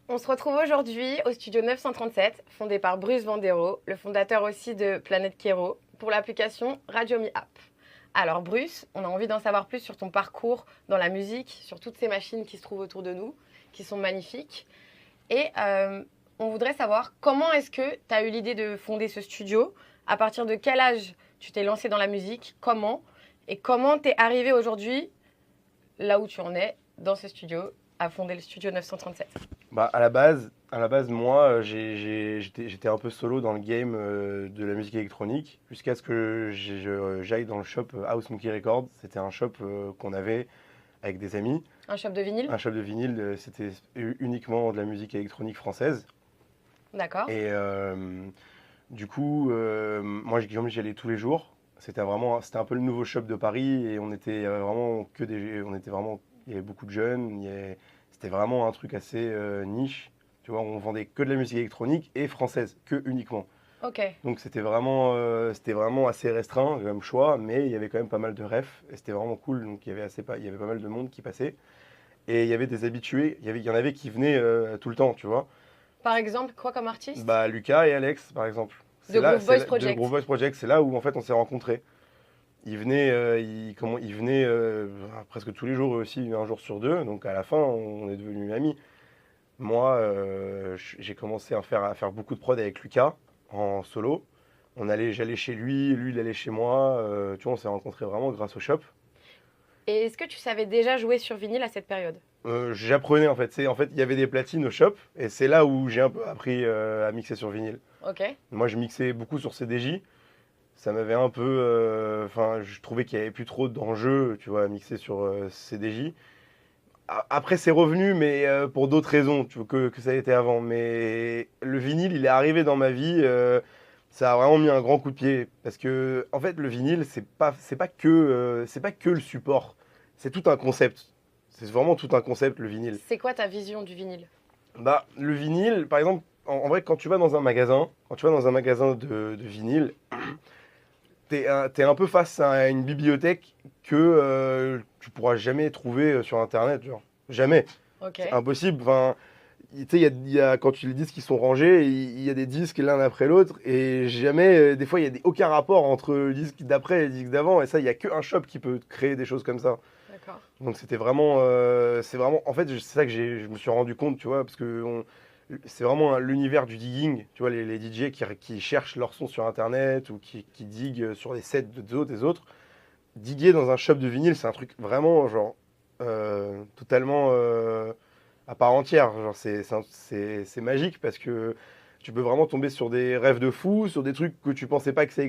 On se retrouve aujourd'hui au studio 937, fondé par Bruce Vandero, le fondateur aussi de Planète Kero, pour l'application Radio Me App. Alors Bruce, on a envie d'en savoir plus sur ton parcours dans la musique, sur toutes ces machines qui se trouvent autour de nous, qui sont magnifiques. Et on voudrait savoir comment est-ce que tu as eu l'idée de fonder ce studio, à partir de quel âge tu t'es lancé dans la musique, comment, et comment tu es arrivé aujourd'hui là où tu en es, dans ce studio, à fonder le studio 937. Bah, à la base, moi, j'étais un peu solo dans le game de la musique électronique, jusqu'à ce que j'aille dans le shop House Monkey Records. C'était un shop qu'on avait avec des amis. Un shop de vinyle. Un shop de vinyle, c'était uniquement de la musique électronique française. D'accord. Et du coup, moi, comme j'y allais tous les jours. C'était un peu le nouveau shop de Paris et on était il y avait beaucoup de jeunes. C'était vraiment un truc assez niche. Tu vois, on vendait que de la musique électronique et française, que uniquement. Ok. Donc c'était vraiment assez restreint comme choix, mais il y avait quand même pas mal de refs et c'était vraiment cool. Donc il y avait pas mal de monde qui passait et il y avait des habitués. Il y en avait qui venaient tout le temps, tu vois. Par exemple, quoi comme artiste? Bah Lucas et Alex, par exemple. De Groove Boys De Project. Groove Boys Project, c'est là où en fait on s'est rencontrés. Ils venaient presque tous les jours, eux aussi, un jour sur deux. Donc à la fin, on est devenus amis. Moi, j'ai commencé à faire beaucoup de prod avec Lucas en solo. J'allais chez lui il allait chez moi. Tu vois, on s'est rencontrés vraiment grâce au shop. Et est-ce que tu savais déjà jouer sur vinyle à cette période? J'apprenais en fait. En fait, il y avait des platines au shop et c'est là où j'ai un peu appris à mixer sur vinyle. Ok. Moi, je mixais beaucoup sur CDJ. Ça m'avait un peu. Enfin, je trouvais qu'il n'y avait plus trop d'enjeux, tu vois, à mixer sur CDJ. Après, c'est revenu, mais pour d'autres raisons que ça a été avant. Mais le vinyle, il est arrivé dans ma vie. Ça a vraiment mis un grand coup de pied. Parce que, en fait, le vinyle, c'est pas que le support. C'est tout un concept. C'est vraiment tout un concept, le vinyle. C'est quoi ta vision du vinyle? Bah, le vinyle, par exemple, en vrai, quand tu vas dans un magasin, de vinyle, t'es un peu face à une bibliothèque que tu pourras jamais trouver sur Internet, genre. Jamais. Ok. C'est impossible. Enfin, tu sais, quand tu les disques qui sont rangés, il y a des disques l'un après l'autre, et jamais, des fois, il y a aucun rapport entre le disque d'après et le disque d'avant, et ça, il y a qu'un shop qui peut créer des choses comme ça. D'accord. Donc c'est vraiment, en fait, c'est ça que je me suis rendu compte, tu vois, parce que c'est vraiment l'univers du digging, tu vois, les DJ qui cherchent leur son sur Internet ou qui diguent sur les sets des autres. Diguer dans un shop de vinyle, c'est un truc vraiment, genre, totalement à part entière. Genre, c'est magique parce que tu peux vraiment tomber sur des rêves de fou, sur des trucs que tu pensais pas que ça